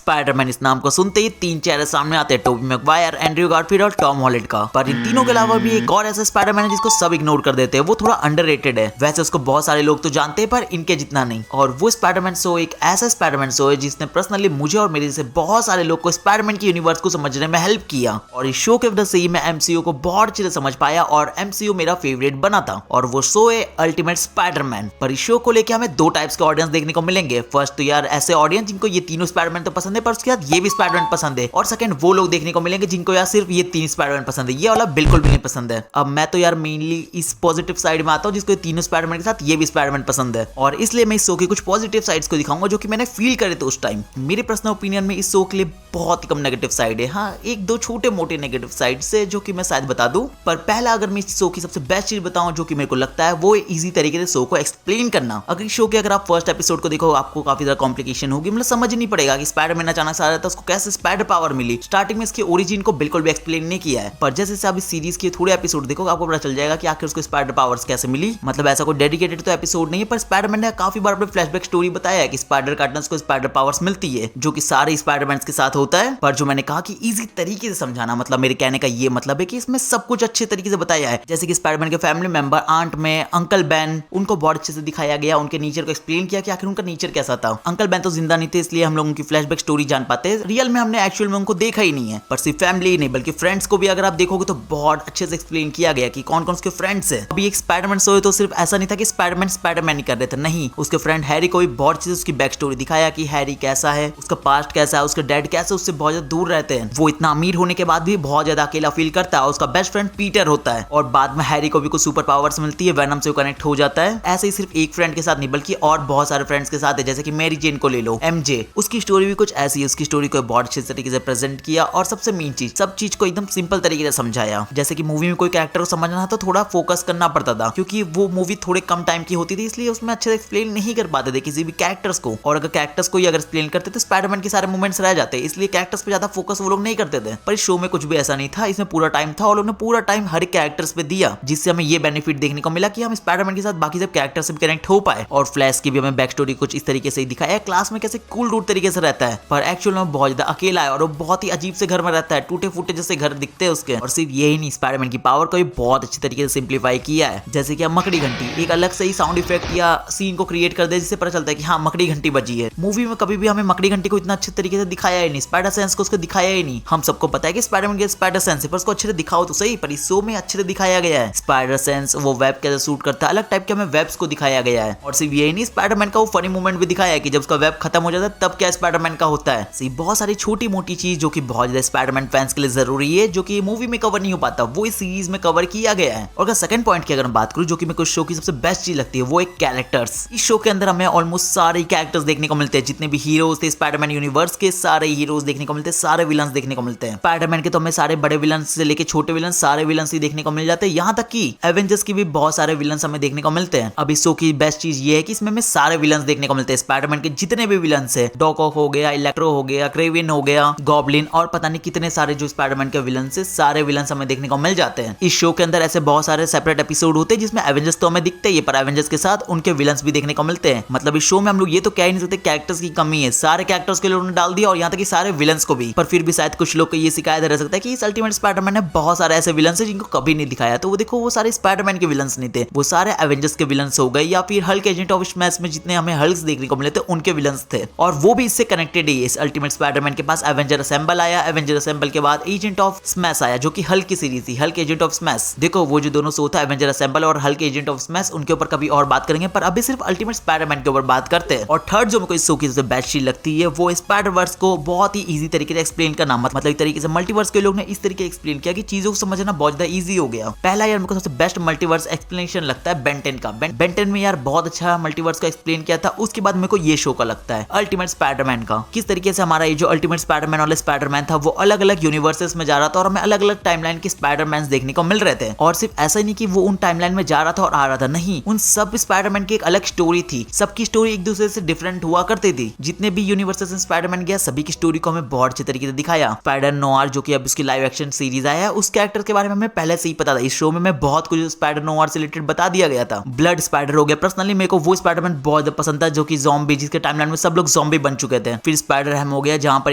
Spiderman इस नाम को सुनते ही तीन चेहरे सामने आते हैं, टोबी मैगवायर, एंड्रयू गारफील्ड और टॉम हॉलैंड का। पर इन तीनों के अलावा भी एक और ऐसा स्पाइडरमैन है जिसको सब इग्नोर कर देते हैं। वो थोड़ा अंडररेटेड है, वैसे उसको बहुत सारे लोग तो जानते हैं पर इनके जितना नहीं। और वो स्पाइडरमैन शो एक ऐसा स्पाइडरमैन शो है जिसने पर्सनली मुझे और मेरे जैसे बहुत सारे लोग को स्पाइडरमैन की यूनिवर्स को समझने में हेल्प किया। और इस शो की वजह से ही मैं एमसीयू को बहुत अच्छे से समझ पाया और एमसीयू मेरा फेवरेट बना था। और वो शो है अल्टीमेट स्पाइडरमैन। पर इस शो को लेकर हमें दो टाइप्स के ऑडियंस देखने को मिलेंगे। फर्स्ट तो यार ऐसे ऑडियंस जिनको ये तीनों स्पाइडरमैन तो पसंद है पर उसके बाद ये भी स्पाइडरमैन पसंद है। और सेकंड वो लोग देखने को मिलेंगे जिनको यार सिर्फ ये तीन स्पाइडरमैन पसंद है, ये वाला बिल्कुल भी नहीं पसंद है। अब मैं तो यार मेनली इस पॉजिटिव साइड में आता हूँ जिसको तीनों स्पाइडरमैन के साथ ये भी स्पाइडरमैन पसंद है। और इसलिए मैं इस शो की कुछ पॉजिटिव साइड्स को दिखाऊंगा जो कि मैंने फील करे थे उस टाइम। मेरे पर्सनल ओपिनियन में इस शो के लिए बहुत ही कम नेगेटिव साइड है। हाँ, एक दो छोटे मोटे नेगेटिव साइड है जो कि मैं शायद बता दूं। पर पहला अगर मैं इस शो की सबसे बेस्ट चीज बताऊं जो कि मेरे को लगता है वो इजी तरीके से शो को एक्सप्लेन करना। अगर इस शो के अगर आप फर्स्ट एपिसोड को देखो आपको काफी ज्यादा कॉम्प्लिकेशन होगी, मतलब समझ नहीं पड़ेगा कि स्पाइडरमैन अचानक से आ जाता है, उसको कैसे स्पाइडर पावर मिली। स्टार्टिंग में इसकी ओरिजिन को बिल्कुल भी एक्सप्लेन नहीं किया है। पर जैसे आप इस सीरीज के थोड़े एपिसोड देखो आपको पता चल जाएगा कि आखिर उसको स्पाइडर पावर्स कैसे मिली। मतलब ऐसा कोई डेडिकेटेड तो एपिसोड नहीं है पर स्पाइडरमैन ने काफी बार अपने फ्लैशबैक स्टोरी बताया है कि स्पाइडर कार्टन्स को स्पाइडर पावर्स मिलती है जो कि सारे स्पाइडरमैन के साथ होता है। पर जो मैंने कहा कि इजी तरीके से समझाना, मतलब मेरे कहने का ये मतलब है कि इसमें सब कुछ अच्छे तरीके से बताया है। जैसे कि स्पाइडरमैन के फैमिली मेंबर आंट में अंकल बेन, उनको बहुत अच्छे से दिखाया गया, उनके नेचर को एक्सप्लेन किया कि आखिर उनका नेचर कैसा था। अंकल बेन तो जिंदा नहीं थे इसलिए हम लोग उनकी फ्लैशबैक स्टोरी जान पाते हैं, रियल में हमने एक्चुअल में उनको देखा ही नहीं है। पर सिर्फ फैमिली नहीं बल्कि फ्रेंड्स को भी अगर आप देखोगे तो बहुत अच्छे से एक्सप्लेन किया गया कि कौन कौन उसके फ्रेंड्स है। अभी एक स्पाइडरमैन शो है तो सिर्फ ऐसा नहीं था कि स्पाइडरमैन ही कर रहे थे, नहीं, उसके फ्रेंड हैरी को भी बहुत अच्छे से उसकी बैक स्टोरी दिखाया कि हैरी कैसा है, उसका पास्ट कैसा है, उसके डैड कैसे उससे बहुत ज्यादा दूर रहते हैं, वो इतना अमीर होने के बाद भी बहुत ज्यादा अकेला फील करता है। उसका बेस्ट फ्रेंड पीटर होता है और बाद में हैरी को भी कुछ सुपर पावर्स मिलती है, वेनम से वो कनेक्ट हो जाता है। ऐसे ही सिर्फ एक फ्रेंड के साथ नहीं बल्कि और बहुत सारे फ्रेंड्स के साथ है, जैसे कि मैरी जेन को ले लो, एमजे, उसकी स्टोरी भी कुछ ऐसी है। उसकी स्टोरी को बहुत अच्छे तरीके से प्रेजेंट किया और सबसे मेन चीज सब चीज को एकदम सिंपल तरीके से समझाया। जैसे कि मूवी में कोई कैरेक्टर को समझना तो थोड़ा फोकस करना पड़ता था क्योंकि वो मूवी थोड़े कम टाइम की होती थी, इसलिए उसमें अच्छे से एक्सप्लेन नहीं कर पाते थे किसी भी कैरेक्टर्स को। और अगर कैरेक्टर्स को ही अगर एक्सप्लेन करते तो स्पाइडरमैन के सारे मूवमेंट्स रह जाते, इसलिए कैरेक्टर्स पे ज्यादा फोकस वो लोग नहीं करते थे। पर इस शो में कुछ भी ऐसा नहीं था, इसमें पूरा टाइम था और लोगों ने पूरा टाइम हर एक कैरेक्टर्स पे दिया, जिससे हमें ये बेनिफिट देखने को मिला कि हम स्पाइडरमैन के साथ बाकी सब कैरेक्टर से भी कनेक्ट हो पाए। और फ्लैश की भी हमें बैक स्टोरी कुछ इस तरीके से ही दिखाया, क्लास में कैसे कूल डूड तरीके से रहता है पर एक्चुअल में बहुत ज्यादा अकेला है और वो बहुत ही अजीब से घर में रहता है, टूटे फूटे जैसे घर दिखते हैं उसके। और सिर्फ यही नहीं, स्पाइडरमैन की पावर को भी बहुत अच्छी तरीके से सिंप्लीफाई किया है। जैसे कि मकड़ी घंटी एक अलग से ही साउंड इफेक्ट या सीन को क्रिएट कर दे जिससे पता चलता है कि हाँ मकड़ी घंटी बजी है। मूवी में कभी भी हमें मकड़ी घंटी को इतना अच्छे तरीके से दिखाया ही नहीं, स्पाइडर सेंस को उसको दिखाया ही नहीं। हम सबको पता है कि स्पाइडरमैन के स्पाइडर सेंस है पर उसको अच्छे से दिखाओ तो सही, पर इस शो में अच्छे से दिखाया गया है। स्पाइडर सेंस वो वेब कैसे शूट करता है, अलग टाइप के हमें वेब्स को दिखाया गया है। और सिर्फ यही नहीं, स्पाइडरमैन का वो फनी मोमेंट भी दिखाया है कि जब उसका वेब खत्म हो जाता है तब क्या स्पाइडरमैन का होता है। सिर्फ बहुत सारी छोटी मोटी चीज जो कि बहुत ज्यादा स्पाइडरमैन फैंस के लिए जरूरी है जो कि मूवी में कवर नहीं हो पाता, वो इस सीरीज में कवर किया गया है। और अगर सेकंड पॉइंट की अगर मैं बात करूं जो कि मेरे को शो की सबसे बेस्ट चीज लगती है वो एक कैरेक्टर्स। इस शो के अंदर हमें ऑलमोस्ट सारे कैरेक्टर्स देखने को मिलते हैं, जितने भी हीरोज थे स्पाइडरमैन यूनिवर्स के सारे हीरोज देखने को मिलते हैं, सारे विलन्स देखने को मिलते हैं। स्पाइडरमैन के तो हमें सारे बड़े विलन्स से लेके छोटे विलन्स सारे विलन्स ही देखने को मिल जाते हैं, यहाँ तक कि एवेंजर्स की भी बहुत सारे विलन्स हमें देखने को मिलते हैं। अब इस शो की बेस्ट चीज ये है कि इसमें हमें सारे विलन्स देखने को मिलते हैं, स्पाइडरमैन के जितने भी विलन्स है, डॉक ऑक हो गया, इलेक्ट्रो हो गया, क्रेविन हो गया, गॉब्लिन और पता नहीं कितने सारे जो स्पाइडरमैन के विलन्स है सारे विलन्स हमें देखने को मिल जाते हैं। इस शो के अंदर ऐसे बहुत सारे सेपरेट एपिसोड होते हैं जिसमें एवेंजर्स तो हमें दिखते ही है पर एवेंजर्स के साथ उनके विलन्स भी देखने को मिलते हैं। मतलब इस शो में हम लोग ये तो कह ही नहीं सकते कैरेक्टर्स की कमी है, सारे कैरेक्टर्स के लोगों ने डाल दिया और यहाँ तक कि सारे विलन्स को भी। पर फिर भी शायद कुछ लोग को ये शिकायत रह सकता है कि इस अल्टीमेट स्पाइडरमैन ने बहुत सारे ऐसे विलन्स है जिनको कभी नहीं दिखाया, तो वो देखो वो सारे स्पाइडरमैन के विलन्स नहीं थे, वो सारे एवेंजर्स के विलन्स हो गए, या फिर हल्क एजेंट ऑफ स्मैश में जितने हमें हल्क देखने को मिले थे उनके विलन्स थे। और वो भी इससे कनेक्टेड है। इस अल्टीमेट स्पाइडरमैन के पास एवेंजर असेंबल आया, एवेंजर असेंबल के बाद एजेंट ऑफ स्मैश आया जो कि हल्क की सीरीज थी, हल्क एजेंट ऑफ स्मैश। देखो वो जो दोनों शो था एवेंजर असेंबल और हल्क एजेंट ऑफ स्मैश, उनके ऊपर कभी और बात करेंगे पर अभी सिर्फ अल्टीमेट स्पाइडरमैन के ऊपर बात करते हैं। और थर्ड जो मेरे को इस शो की सबसे बेस्ट चीज लगती है वो स्पाइडरवर्स को बहुत ही इजी तरीके से एक्सप्लेन करना, मतलब एक तरीके से मल्टीवर्स के लोग ने इस तरीके एक्सप्लेन किया कि चीजों को समझना बहुत ज्यादा इजी हो गया। पहला यार मेरे को सबसे बेस्ट मल्टीवर्स एक्सप्लेनेशन लगता है बेन 10 का। बेन 10 में यार बहुत अच्छा मल्टीवर्स का एक्सप्लेन किया था। उसके बाद मेरे को ये शो का लगता है अल्टीमेट स्पाइडरमैन का, किस तरीके से हमारा ये जो अल्टीमेट स्पाइडरमैन वाला स्पाइडरमैन था वो अलग अलग यूनिवर्सेस में जा रहा था और हमें अलग अलग टाइमलाइन के स्पाइडरमैन देखने को मिल रहे थे। और सिर्फ ऐसा ही नहीं कि वो उन टाइमलाइन में जा रहा था और आ रहा था, नहीं, उन सब स्पाइडरमैन की एक अलग स्टोरी थी, सबकी स्टोरी एक दूसरे से डिफरेंट हुआ करती थी। जितने भी यूनिवर्सेस में स्पाइडरमैन गया सभी की स्टोरी को हमें बहुत अच्छे तरीके से दिखाया। स्पाइडर नोआर जो कि अब इसकी लाइव एक्शन सीरीज आया है उस कैरेक्टर के बारे में हमें पहले से ही पता था, इस शो में मैं बहुत कुछ स्पाइडर नोआर से रिलेटेड बता दिया गया था। ब्लड स्पाइडर हो गया, पर्सनली मेरे को वो स्पाइडरमैन बहुत पसंद था जो कि ज़ॉम्बी, जिसके टाइमलाइन में सब लोग ज़ॉम्बी बन चुके थे। फिर स्पाइडर हैम हो गया, जहाँ पर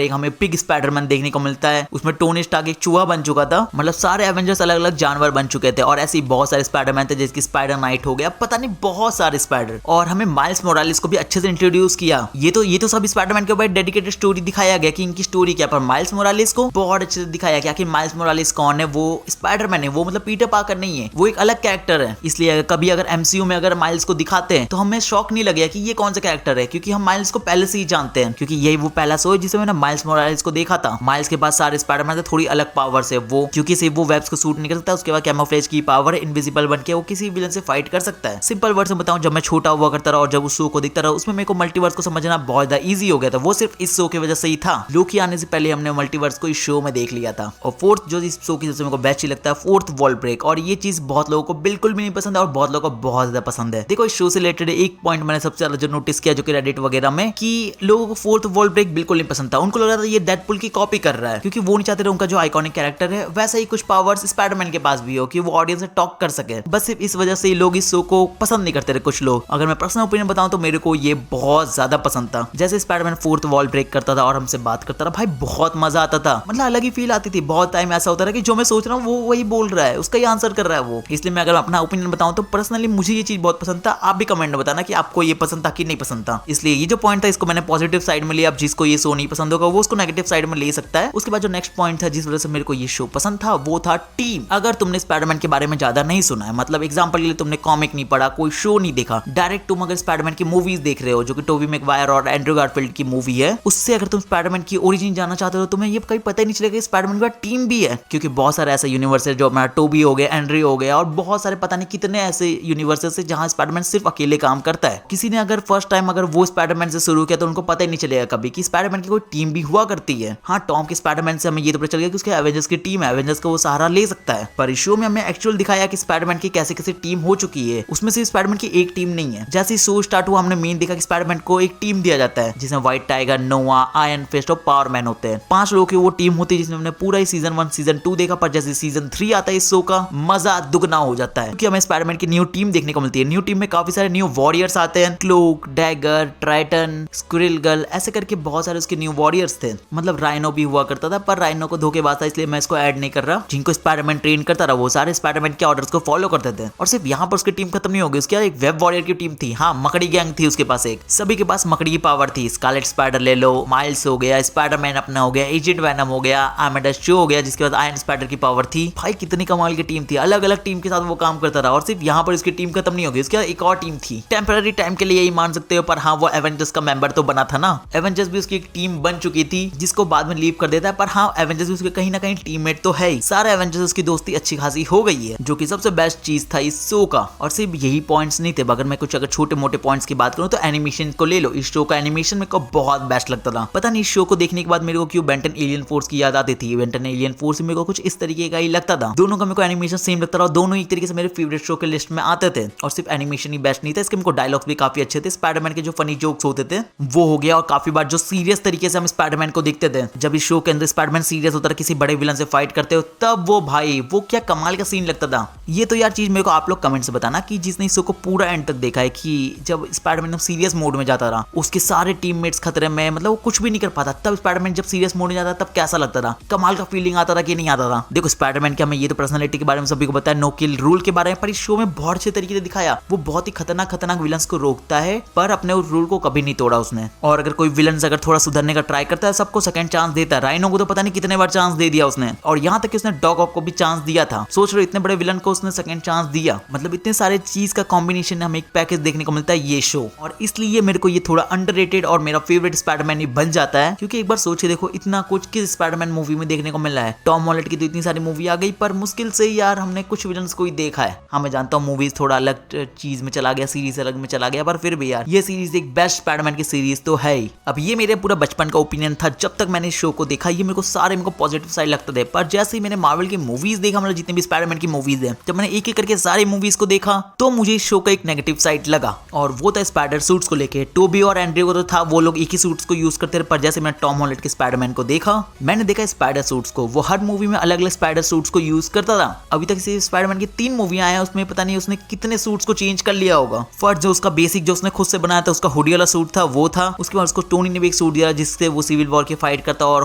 एक हमें पिग स्पाइडरमैन देखने को मिलता है। उसमें टोनी स्टार्क एक चूहा बन चुका था। मतलब सारे एवेंजर्स अलग अलग जानवर बन चुके थे और ऐसे ही बहुत सारे स्पाइडरमैन थे, जैसे कि स्पाइडर नाइट हो गया, पता नहीं बहुत सारे स्पाइडर। और हमें माइल्स मोरालिस को भी अच्छे से इंट्रोड्यूस किया। ये तो सब स्पाइडरमैन के ऊपर डेडिकेटेड स्टोरी दिखाया गया कि इनकी स्टोरी क्या, पर माइल्स मोरालिस को बहुत अच्छे से दिखाया गया कि माइल्स मोरालिस कौन है। वो स्पाइडरमैन है, वो मतलब पीटर पार्कर नहीं है, वो एक अलग कैरेक्टर है। इसलिए कभी अगर एमसीयू में अगर माइल्स को दिखाते हैं तो हमें शौक नहीं लगेगा कि ये कौन सा कैरेक्टर है, क्योंकि हम माइल्स को पहले से ही जानते हैं। क्योंकि यही वो पहला शो है जिसे मैंने माइल्स मोरालिस को देखा था। माइल्स के पास सारे स्पाइडरमैन से थोड़ी अलग पावर्स है वो, क्योंकि सिर्फ वो वेब्स को शूट नहीं कर सकता, उसके बाद कैमोफ्लेज की पावर है, इनविजिबल बन के वो किसी विलन से फाइट कर सकता है। सिंपल वर्ड से बताऊं, जब मैं छोटा हुआ करता रहा और जब उस शो को देखता रहा, उसमें मेरे को मल्टीवर्स को समझना बहुत ज्यादा ईजी हो गया था। वो सिर्फ इस शो की वजह से ही था। लोकी आने से पहले हमने मल्टीवर्स को इस शो में देख लिया था। और फोर्थ जो इस शो की सबसे मेरे को बेस्ट लगता है, फोर्थ वॉल ब्रेक। और ये चीज बहुत लोगों को बिल्कुल भी नहीं पसंद है और बहुत लोगों को बहुत ज्यादा पसंद है। देखो, इस शो से रिलेटेड एक पॉइंट मैंने सबसे ज्यादा जो नोटिस किया, जो कि रेडिट वगैरह में, कि लोगों को फोर्थ वॉल ब्रेक बिल्कुल नहीं पसंद था। उनको लग रहा था ये डेडपुल की कॉपी कर रहा है, क्योंकि वो नहीं चाहते थे उनका जो आइकॉनिक कैरेक्टर है वैसा ही कुछ पावर्स स्पाइडरमैन के पास भी हो, कि वो ऑडियंस से टॉक कर सके। बस सिर्फ इस वजह से लोग इस शो को पसंद नहीं करते थे कुछ लोग। अगर मैं पर्सनल ओपिनियन बताऊं तो मेरे को ये बहुत ज्यादा पसंद था। जैसे स्पाइडरमैन फोर्थ वॉल ब्रेक करता था और हमसे बात करता था, भाई बहुत मजा आता था। मतलब अलग ही फील आती थी। बहुत टाइम ऐसा होता था कि जो मैं सोच रहा हूँ वो वही बोल रहा है, उसका ही आंसर कर रहा है वो। इसलिए मैं अगर अपना ओपिनियन बताऊं तो पर्सनली मुझे ये चीज बहुत पसंद था। आप भी कमेंट में बताना कि आपको ये पसंद था कि नहीं पसंद था। इसलिए ये जो पॉइंट था इसको मैंने पॉजिटिव साइड में लिया। अब जिसको ये शो नहीं पसंद होगा वो उसको नेगेटिव साइड में ले सकता है। उसके बाद जो नेक्स्ट पॉइंट था जिस वजह से मेरे को ये शो पसंद था, वो था टीम। अगर तुमने स्पाइडरमैन के बारे में ज्यादा नहीं सुना है, मतलब एग्जांपल के लिए तुमने कॉमिक नहीं पढ़ा, कोई शो नहीं देखा, डायरेक्ट तुम अगर स्पाइडरमैन की मूवीज देख रहे हो, जो कि टोबी मैगवायर और एंड्रू गारफील्ड की मूवी है, उससे अगर तुम स्पाइडरमैन की ओरिजिन जानना चाहते हो तो तुम्हें ये कभी पता ही नहीं चलेगा कि स्पाइडरमैन का टीम भी है। क्योंकि बहुत सारे ऐसे यूनिवर्स है, जो हमारा टोबी हो गया, एंड्रू हो गया, और बहुत सारे पता नहीं कितने ऐसे यूनिवर्सेस है जहां स्पाइडरमैन सिर्फ अकेले काम करता है। किसी ने अगर फर्स्ट टाइम अगर वो स्पाइडरमैन से शुरू किया तो उनको पता ही नहीं चलेगा कभी कि स्पाइडरमैन की कोई टीम भी हुआ करती है। हाँ, टॉम के स्पाइडरमैन से हमें ये तो पता चल गया कि उसके एवेंजर्स की टीम है, एवेंजर्स का वो सहारा ले सकता है। पर इस शो में हमें एक्चुअल दिखाया कि स्पाइडरमैन की कैसे कैसे टीम हो चुकी है। उसमें से स्पाइडरमैन की एक टीम नहीं है। जैसे शो स्टार्ट हुआ हमने मेन देखा कि स्पाइडरमैन को एक टीम दिया जाता है, जिसमें व्हाइट टाइगर, नोआ, आयरन फिस्ट और पावर मैन होते हैं। 5 लोगों की वो टीम होती है, जिसमें हमने पूरा ही सीजन 1 सीजन 2 देखा। पर जैसे सीजन 3 आता है इस शो का मजा दुगना हो जाता है, क्योंकि हमें स्पाइडरमैन की न्यू टीम देखने को मिलती है। न्यू टीम में काफी सारे न्यू वॉरियर्स आते हैं, cloak, dagger, triton, squirrel girl, ऐसे करके बहुत सारे उसके न्यू वॉरियर्स थे। मतलब राइनो भी हुआ करता था, पर राइनो को धोखेबाज था इसलिए मैं इसको ऐड नहीं कर रहा। जिनको स्पाइडरमैन ट्रेन करता रहा वो सारे स्पाइडरमैन के ऑर्डर्स को फॉलो करते थे। और सिर्फ यहाँ पर उसकी टीम खत्म नहीं होगी, उसके एक वेब वॉरियर की टीम थी। हाँ, मकड़ी गैंग थी उसके पास एक, सभी के पास मकड़ी की पावर थी। स्कारलेट स्पाइडर ले लो, माइल्स हो गया, स्पाइडरमैन अपना हो गया, एजेंट वैनम हो गया, आमेडस शो हो गया, जिसके बाद आयरन स्पाइडर की पावर थी। भाई कितनी कमाल की टीम थी, अलग अलग टीम के साथ वो काम करता रहा। और सिर्फ यहाँ पर उसकी टीम खत्म नहीं होगी, उसके बाद एक और टीम थी, टेम्पररी टाइम के लिए यही मान सकते हो, पर हाँ वो एवेंजर्स का मेंबर तो बना था ना। एवेंजर्स भी उसकी एक टीम बन चुकी थी, जिसको बाद में लीव कर देता है। पर हाँ, एवेंजर्स भी उसके कहीं ना कहीं टीममेट तो है ही। सारे एवेंजर्स उसकी दोस्ती अच्छी खासी हो गई है, जो कि सबसे बेस्ट चीज था इस शो का। और सिर्फ यही पॉइंट्स नहीं थे, अगर मैं कुछ अगर छोटे मोटे पॉइंट्स की बात करूं तो एनिमेशन को ले लो। इस शो का एनिमेशन मेरे को बहुत बेस्ट लगता था। पता नहीं इस शो को देखने के बाद मेरे को क्यों बेंटन एलियन फोर्स की याद आती थी। बेंटन एलियन फोर्स मेरे को कुछ इस तरीके का ही लगता था। दोनों का मेरे को एनिमेशन सेम लगता रहा, दोनों एक तरीके से मेरे फेवरेट शो के लिस्ट में आते थे। और सिर्फ एनिमेशन ही बेस्ट नहीं था, इसके मेरे को डायलॉग्स भी काफी अच्छे थे। स्पाइडरमैन के जो फनी जोक्स होते थे वो हो गया, और काफी बार जो सीरियस तरीके से हम स्पाइडरमैन को देखते थे, जब इस शो के अंदर स्पाइडरमैन सीरियस होता था, किसी बड़े विलन से फाइट करते हो, तब वो भाई वो क्या कमाल का सीन लगता था। ये तो यार चीज मेरे को आप लोग कमेंट से बताना कि जिसने इस शो को पूरा एंड तक देखा है, कि जब स्पाइडरमैन सीरियस मोड में जाता रहा, उसके सारे टीममेट्स खतरे में, मतलब वो कुछ भी नहीं कर पाता, तब स्पाइडरमैन जब सीरियस मोड में जाता तब कैसा लगता था, कमाल का फीलिंग आता था कि नहीं आता था। देखो स्पाइडरमैन के हमें ये तो पर्सनालिटी के बारे में सभी को पता है, नो किल रूल के बारे में, पर इस शो में बहुत अच्छे तरीके से दिखाया। वो बहुत ही खतरनाक विलन्स को रोकता है, पर अपने उस रूल को कभी नहीं तोड़ा उसने। और अगर कोई विलन अगर थोड़ा सुधरने का ट्राई करता है, सबको सेकंड चांस देता है। राइनो को तो पता नहीं कितने बार चांस दे दिया उसने, और यहाँ तक कि उसने डॉग ऑफ को भी चांस दिया था। सोच रहे इतने बड़े विलन को उसने सेकंड चांस दिया। मतलब इतने सारे चीज का कॉम्बिनेशन हमें एक पैकेज देखने को मिलता है ये शो, और इसलिए मेरे को ये थोड़ा अंडररेटेड और मेरा फेवरेट स्पाइडरमैन ही बन जाता है। क्योंकि एक बार सोचे देखो, इतना कुछ किस स्पाइडरमैन मूवी में देखने को मिला है। टॉम हॉलैंड की तो इतनी सारी मूवी आ गई, पर मुश्किल से यार हमने कुछ विलन्स को ही देखा है। हाँ मैं जानता हूँ मूवीज थोड़ा अलग चीज में चला गया, सीरीज अलग में चला गया, पर फिर भी यार ये सीरीज एक बेस्ट स्पाइडरमैन की सीरीज तो है ही। अब ये मेरे पूरा बचपन का ओपिनियन था, जब तक मैंने इस शो को देखा ये मेरे को सारे पॉजिटिव साइड लगते थे। पर जैसे ही मैंने मार्वल की मूवीज देखा, मतलब जितने भी स्पाइडरमैन की मूवीज है, जब मैंने एक एक करके सारी मूवीज को देखा, तो मुझे इस शो का एक नेगेटिव साइड लगा, और वो था स्पाइडर सूट्स को लेके। टोबी और एंड्रयू को तो था, वो लोग एक ही सूट्स को यूज करते थे, पर जैसे मैंने टॉम हॉलैंड के स्पाइडरमैन को देखा, मैंने देखा स्पाइडर सूट्स को, वो हर मूवी में अलग अलग स्पाइडर सूट्स को यूज करता था। अभी तक से स्पाइडरमैन की 3 मूवियां आया, उसमें पता नहीं उसने कितने सूट्स को चेंज कर लिया होगा। फर्स्ट जो उसका बेसिक जो उसने खुद से बनाया था, उसका हुडी वाला सूट था, वो था। उसके बाद उसको टोनी ने भी एक सूट दिया जिससे वो सिविल वॉर की फाइट करता है और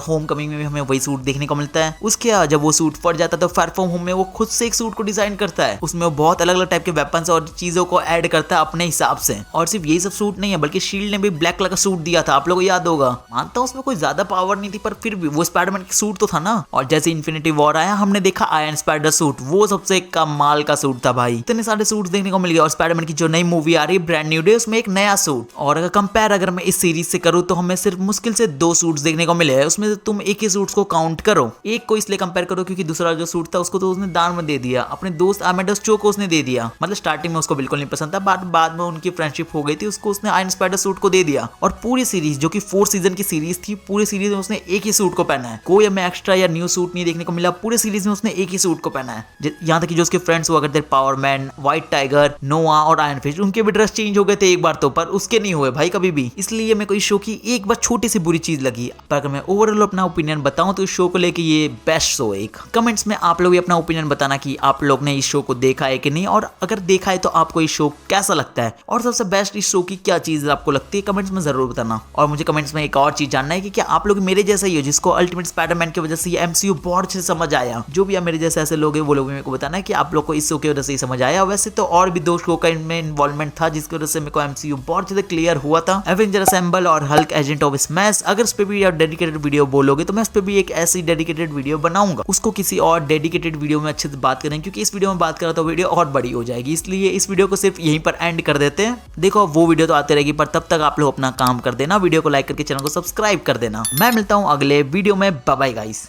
होम कमिंग में भी हमें वही सूट देखने को मिलता है। उसके बाद जब वो सूट फट जाता है तो फार फ्रॉम होम में वो खुद से एक सूट को डिजाइन करता है। उसमें वो बहुत अलग अलग टाइप के वेपन्स और चीजों को ऐड करता है अपने हिसाब से। और सिर्फ यही सब सूट नहीं है बल्कि शील्ड ने भी ब्लैक कलर का सूट दिया था, आप लोगों को याद होगा। मानता हूँ उसमें कोई ज्यादा पावर नहीं थी पर फिर भी वो स्पाइडरमैन का सूट तो था ना। और जैसे इन्फिनिटी वॉर आया हमने देखा आयरन स्पाइडर सूट, वो सबसे कमाल का सूट था भाई। इतने सारे सूट देखने को मिल गए। और स्पाइडरमैन की जो नई मूवी आ रही है ब्रांड न्यू डे, उसमें एक नया सूट। और अगर कंपेयर अगर मैं इस सीरीज से करूँ तो हमें सिर्फ मुश्किल से 2 सूट्स देखने को मिले हैं। उसमें से तुम एक ही सूट्स को काउंट करो। एक को इसलिए कंपेयर करो क्योंकि दूसरा जो सूट था उसको तो उसने दान में दे दिया, अपने दोस्त आमेडस चो को उसने दे दिया। मतलब स्टार्टिंग में उसको बिल्कुल नहीं पसंद था, बट बाद में उनकी फ्रेंडशिप हो गई थी, उसको उसने आयरन स्पाइडर सूट को दे दिया। और पूरी सीरीज जो कि 4 सीजन की सीरीज थी, पूरी सीरीज में उसने एक ही सूट को पहना है। कोई हमें एक्स्ट्रा या न्यू सूट नहीं देखने को मिला। पूरी सीरीज में उसने एक ही सूट को पहना है। यहाँ तक कि जो उसके फ्रेंड्स हुआ करते पावर मैन, व्हाइट टाइगर, नोआ और आयरन फिस्ट, उनके भी ड्रेस चेंज हो गए थे एक बार तो, पर उसके नहीं हुए भाई कभी भी। इसलिए मेरे को इस शो की एक बार छोटी सी बुरी चीज लगी। पर अगर मैं ओवरऑल अपना ओपिनियन बताऊं तो इस शो को लेके ये बेस्ट शो है। कमेंट्स में आप लोग भी अपना ओपिनियन बताना कि आप लोग ने इस शो को देखा है कि नहीं, और अगर देखा है तो आपको इस शो कैसा लगता है और सबसे बेस्ट इस शो की क्या चीज आपको लगती है, कमेंट्स में जरूर बताना। और मुझे कमेंट्स में एक और चीज जानना है कि क्या आप लोग मेरे जैसा ही हो जिसको अल्टीमेट स्पाइडरमैन की वजह से ये एमसीयू बहुत अच्छे से समझ आया। जो भी आप मेरे जैसे ऐसे लोग हैं वो लोग भी मेरे को बताना है कि आप लोग को इस शो की वजह से ही समझ आया। वैसे तो और भी 2 शो का इनमें इन्वॉल्वमेंट था जिसकी वजह से मेरे को एमसीयू बहुत ज्यादा क्लियर हुआ था। एवेंजर असेंबल और हल्क एजेंट ऑफ स्मैश। अगर इस पे भी आप डेडिकेटेड वीडियो बोलोगे तो मैं इस पे भी एक ऐसी डेडिकेटेड वीडियो बनाऊंगा। उसको किसी और डेडिकेटेड वीडियो में अच्छे से बात करें, क्योंकि इस वीडियो में बात करा तो वीडियो और बड़ी हो जाएगी। इसलिए इस वीडियो को सिर्फ यहीं पर एंड कर देते हैं। देखो वो वीडियो तो आती रहेगी, पर तब तक आप लोग अपना काम कर देना, वीडियो को लाइक करके चैनल को सब्सक्राइब कर देना। मैं मिलता हूँ अगले वीडियो में। Bye bye guys.